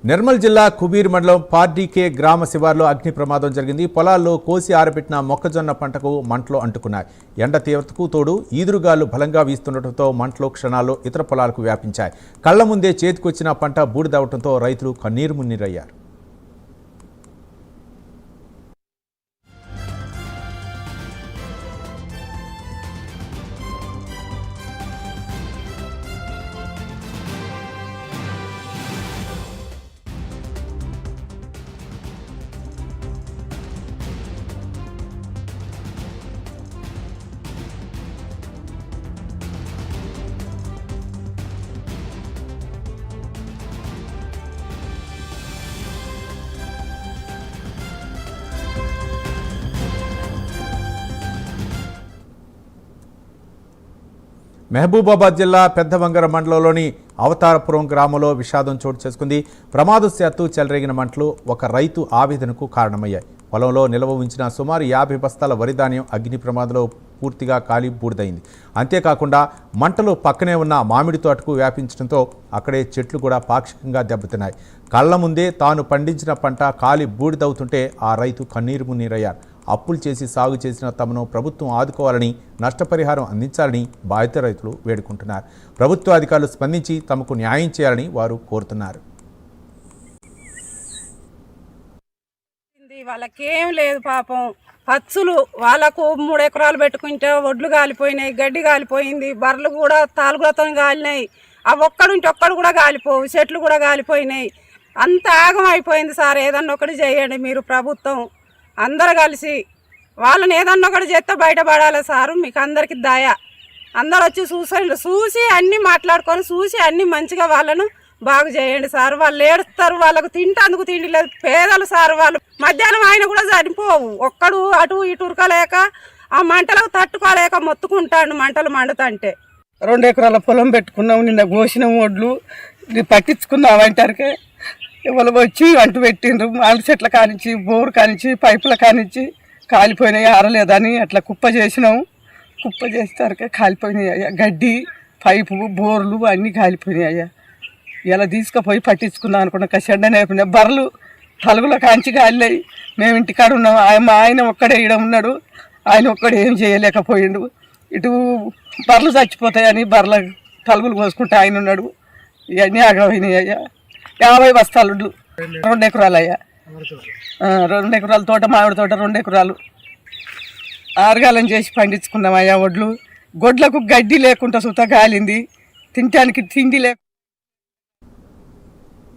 నిర్మల్ జిల్లా కుబీర్ మండలం పార్డీకే గ్రామ శివార్లో అగ్ని ప్రమాదం జరిగింది. పొలాల్లో కోసి ఆరబెట్టిన మొక్కజొన్న పంటకు మంటలు అంటుకున్నాయి. ఎండ తీవ్రతకు తోడు ఈదురుగాలు బలంగా వీస్తుండటంతో మంటలు క్షణాల్లో ఇతర పొలాలకు వ్యాపించాయి. కళ్ల ముందే చేతికొచ్చిన పంట బూడిదవడంతో రైతులు కన్నీరు మున్నీరయ్యారు. మహబూబాబాద్ జిల్లా పెద్దవంగర మండలంలోని అవతారపురం గ్రామంలో విషాదం చోటు చేసుకుంది. ప్రమాదశాత్తు చెలరేగిన మంటలు ఒక రైతు ఆవేదనకు కారణమయ్యాయి. పొలంలో నిల్వ ఉంచిన సుమారు 50 బస్తాల వరి ధాన్యం అగ్ని ప్రమాదంలో పూర్తిగా కాలి బూడిదైంది. అంతేకాకుండా మంటలు పక్కనే ఉన్న మామిడి తోటకు వ్యాపించడంతో అక్కడే చెట్లు కూడా పాక్షికంగా దెబ్బతిన్నాయి. కళ్ల ముందే తాను పండించిన పంట కాలి బూడిదవుతుంటే ఆ రైతు కన్నీరు మున్నీరయ్యారు. అప్పులు చేసి సాగు చేసిన తమను ప్రభుత్వం ఆదుకోవాలని, నష్టపరిహారం అందించాలని బాధిత రైతులు వేడుకుంటున్నారు. ప్రభుత్వ అధికారులు స్పందించి తమకు న్యాయం చేయాలని వారు కోరుతున్నారు. వాళ్ళకేం లేదు పాపం, పచ్చులు వాళ్ళకు 3 ఎకరాలు పెట్టుకుంటే ఒడ్లు కాలిపోయినాయి, గడ్డి కాలిపోయింది, బర్రెలు కూడా తాలుగులతో కాలినాయి. అవి ఒక్కడుంటే ఒక్కడు కూడా కాలిపోవు, చెట్లు కూడా కాలిపోయినాయి. అంత ఆగం అయిపోయింది సార్. ఏదన్నా ఒకటి చేయండి మీరు ప్రభుత్వం, అందరు కలిసి వాళ్ళని ఏదన్నా ఒకటి చేస్తే బయటపడాలి సారు. మీకు అందరికి దయ, అందరు వచ్చి చూసి అన్నీ మాట్లాడుకొని చూసి అన్నీ మంచిగా వాళ్ళను బాగు చేయండి సార్. వాళ్ళు ఏడుస్తారు, వాళ్ళకు తింటందుకు తిండి లేదు, పేదలు సార్. వాళ్ళు మధ్యాహ్నం ఆయన కూడా చనిపోవు, ఒక్కడు అటు ఇటు ఉరకలేక ఆ మంటలకు తట్టుకోలేక మొత్తుకుంటాడు మంటలు మండుతంటే. 2 ఎకరాల పొలం పెట్టుకున్నాం, నిన్న కోసినాం ఒడ్లు పట్టించుకున్నాం. అంటారుకే ఎవరు వచ్చి అంటు పెట్టిండ్రు. మామిడి చెట్ల కానించి, బోరు కానించి, పైపుల కానించి కాలిపోయినాయి. ఆరలేదని అట్లా కుప్ప చేసినాము. కుప్ప చేసేసరికి కాలిపోయినాయి అయ్యా. గడ్డి, పైపు, బోర్లు అన్నీ కాలిపోయినాయి అయ్యా. ఇలా తీసుకుపోయి పట్టించుకుందాం అనుకున్న కషండనే అయిపోయినాయి. బర్రెలు తలుగుల కాంచి కాలినాయి. మేము ఇంటికాడ ఉన్నాం. మా ఆయన ఒక్కడే ఈడ ఉన్నాడు. ఆయన ఒక్కడే ఏం చేయలేకపోయిండు. ఇటు బర్రెలు చచ్చిపోతాయని బర్రెల తలుగులు కోసుకుంటే ఆయన ఉన్నాడు. ఇవన్నీ ఆగమైనాయి అయ్యా. 50 బస్తాలు 2 ఎకరాలు అయ్యా. 2 ఎకరాల తోట, మామిడి తోట 2 ఎకరాలు ఆరుగాలం చేసి పండించుకున్నాం అయ్యా. ఒడ్లు గొడ్లకు గడ్డి లేకుండా సుత కాలింది, తినటానికి తిండి లేక